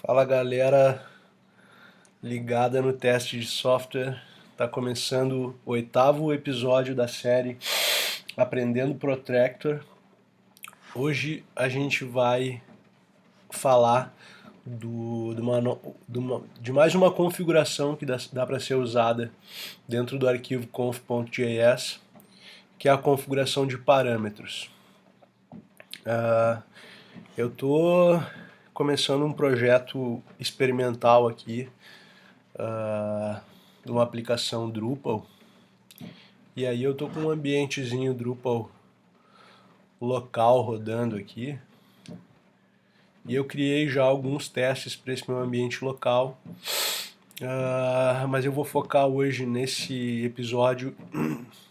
Fala galera ligada no teste de software, tá começando o 8º episódio da série Aprendendo Protractor. Hoje a gente vai falar de mais uma configuração que dá para ser usada dentro do arquivo conf.js, que é a configuração de parâmetros. Eu estou começando um projeto experimental aqui de uma aplicação Drupal, e aí eu estou com um ambientezinho Drupal local rodando aqui, e eu criei já alguns testes para esse meu ambiente local, mas eu vou focar hoje nesse episódio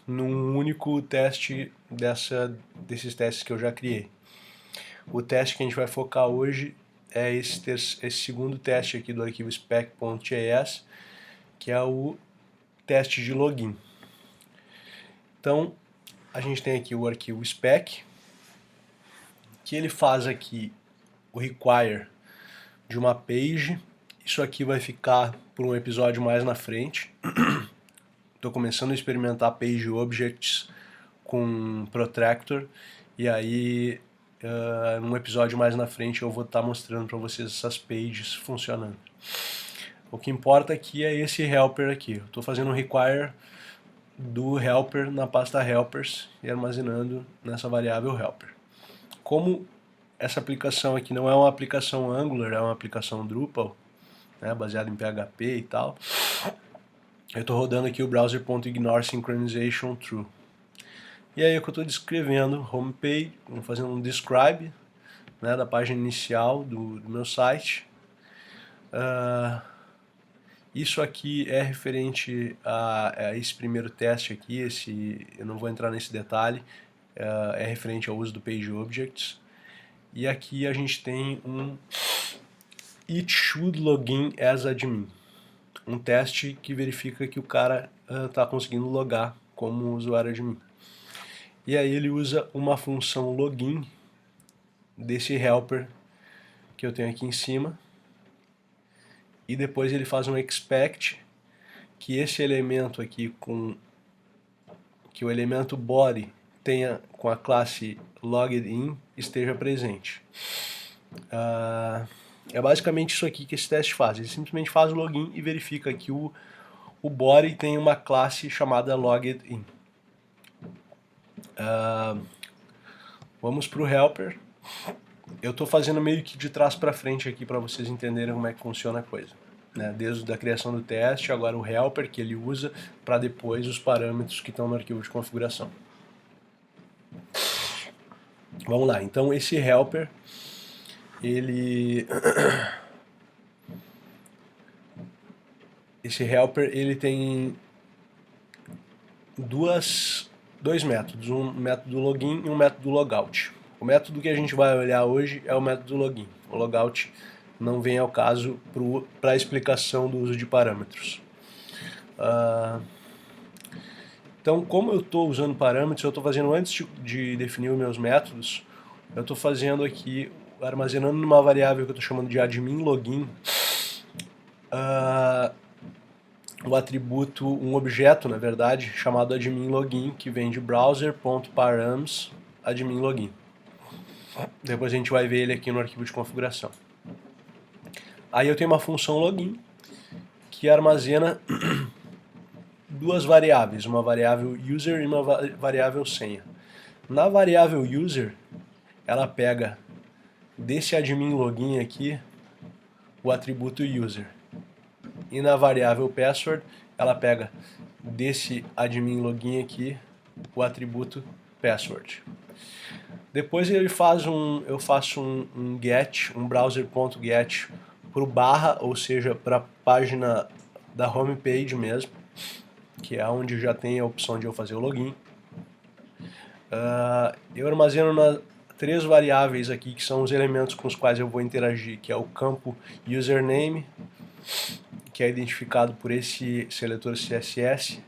num único teste desses testes que eu já criei. O teste que a gente vai focar hoje é esse segundo teste aqui do arquivo spec.js, que é o teste de login. Então, a gente tem aqui o arquivo spec, que ele faz aqui o require de uma page. Isso aqui vai ficar por um episódio mais na frente. Estou começando a experimentar page objects com protractor, e aí num episódio mais na frente eu vou estar mostrando para vocês essas pages funcionando. O que importa aqui é esse helper aqui. Eu estou fazendo um require do helper na pasta helpers e armazenando nessa variável helper. Como essa aplicação aqui não é uma aplicação Angular, é uma aplicação Drupal, né, baseada em PHP e tal, eu estou rodando aqui o browser.ignore synchronization true. E aí é que eu estou descrevendo homepage, fazendo um describe, né, da página inicial do meu site. Isso aqui é referente a esse primeiro teste aqui, eu não vou entrar nesse detalhe, é referente ao uso do Page Objects. E aqui a gente tem um It should login as admin, um teste que verifica que o cara está conseguindo logar como usuário admin. E aí ele usa uma função login desse helper que eu tenho aqui em cima, e depois ele faz um expect que esse elemento aqui que o elemento body tenha com a classe logged-in esteja presente. É basicamente isso aqui que esse teste faz. Ele simplesmente faz o login e verifica que o body tem uma classe chamada logged-in. Vamos para o helper. Eu estou fazendo meio que de trás para frente aqui para vocês entenderem como é que funciona a coisa, né? Desde a criação do teste, agora o helper que ele usa, para depois os parâmetros que estão no arquivo de configuração. Vamos lá, então esse helper, ele tem dois métodos, um método login e um método logout. O método que a gente vai olhar hoje é o método login. O logout não vem ao caso para a explicação do uso de parâmetros. Então, como eu estou usando parâmetros, eu estou fazendo antes de definir os meus métodos, eu estou fazendo aqui, armazenando numa variável que eu estou chamando de admin login, o atributo, um objeto, na verdade, chamado admin login, que vem de browser.params admin login. Depois a gente vai ver ele aqui no arquivo de configuração. Aí eu tenho uma função login que armazena duas variáveis, uma variável user e uma variável senha. Na variável user, ela pega desse admin login aqui o atributo user. E na variável password, ela pega desse admin login aqui o atributo password. Depois eu faço um get, um browser.get para o barra, ou seja, para a página da homepage mesmo, que é onde já tem a opção de eu fazer o login. Eu armazeno três variáveis aqui, que são os elementos com os quais eu vou interagir, que é o campo username, que é identificado por esse seletor CSS,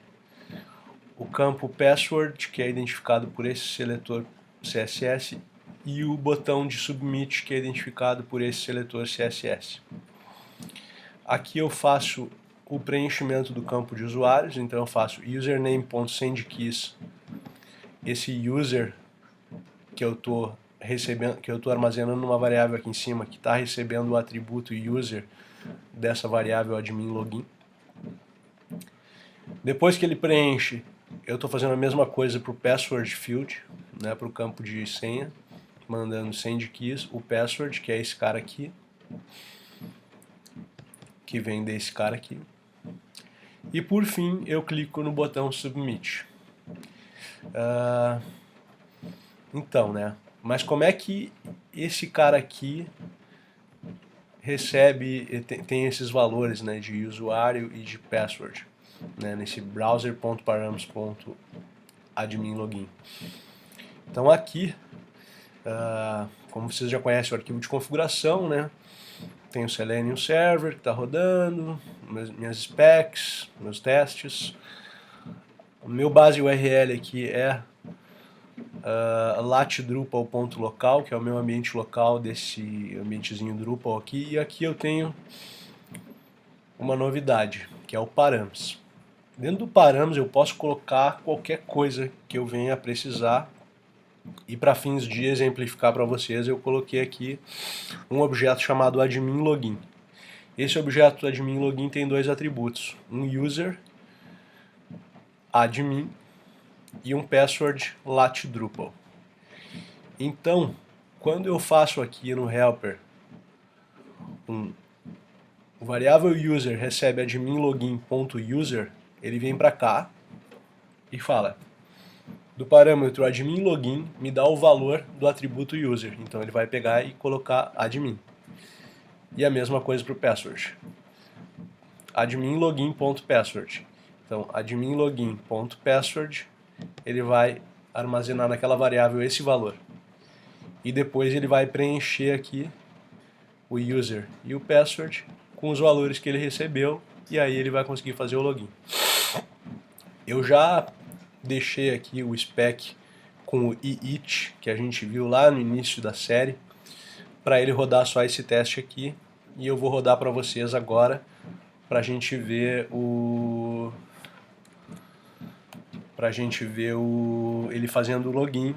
o campo password, que é identificado por esse seletor CSS, e o botão de submit, que é identificado por esse seletor CSS. Aqui eu faço o preenchimento do campo de usuários, então eu faço username.sendKeys, esse user que eu estou recebendo, que eu estou armazenando numa variável aqui em cima, que está recebendo o atributo user dessa variável admin login. Depois que ele preenche, eu estou fazendo a mesma coisa para o password field, né, para o campo de senha, mandando sendKeys, o password, que é esse cara aqui, que vem desse cara aqui. E por fim, eu clico no botão Submit. Então, né? Mas como é que esse cara aqui recebe, tem esses valores, né, de usuário e de password, né, nesse browser.params.adminlogin? Então aqui, como vocês já conhecem o arquivo de configuração, né, tem o Selenium Server que está rodando, minhas specs, meus testes. O meu base URL aqui é latdrupal.local, que é o meu ambiente local desse ambientezinho Drupal aqui. E aqui eu tenho uma novidade, que é o params. Dentro do params eu posso colocar qualquer coisa que eu venha a precisar. E para fins de exemplificar para vocês, eu coloquei aqui um objeto chamado admin login. Esse objeto admin login tem dois atributos, um user admin e um password latdrupal. Então, quando eu faço aqui no helper o variável user recebe admin login.user, ele vem para cá e fala: do parâmetro admin login me dá o valor do atributo user. Então ele vai pegar e colocar admin. E a mesma coisa para o password. Admin login.password. Então admin login.password, ele vai armazenar naquela variável esse valor. E depois ele vai preencher aqui o user e o password com os valores que ele recebeu, e aí ele vai conseguir fazer o login. Eu já deixei aqui o spec com o iit, que a gente viu lá no início da série, para ele rodar só esse teste aqui, e eu vou rodar para vocês agora, para a gente ver ele fazendo o login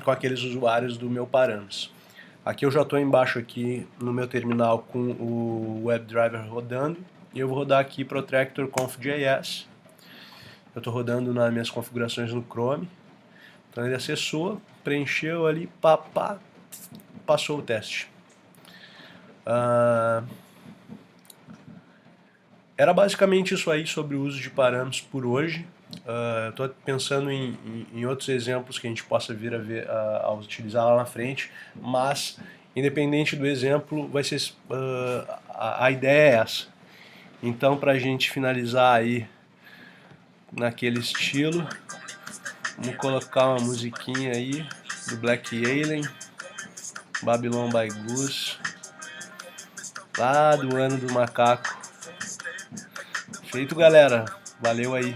com aqueles usuários do meu params. Aqui eu já estou embaixo aqui no meu terminal com o WebDriver rodando, e eu vou rodar aqui Protractor Conf.js. Eu estou rodando nas minhas configurações no Chrome. Então ele acessou, preencheu ali, passou o teste. Era basicamente isso aí sobre o uso de parâmetros por hoje. Estou pensando em outros exemplos que a gente possa vir a utilizar lá na frente, mas independente do exemplo, vai ser, a ideia é essa. Então, para a gente finalizar aí naquele estilo, vamos colocar uma musiquinha aí do Black Alien, Babylon by Goose, lá do ano do macaco. Feito, galera. Valeu aí.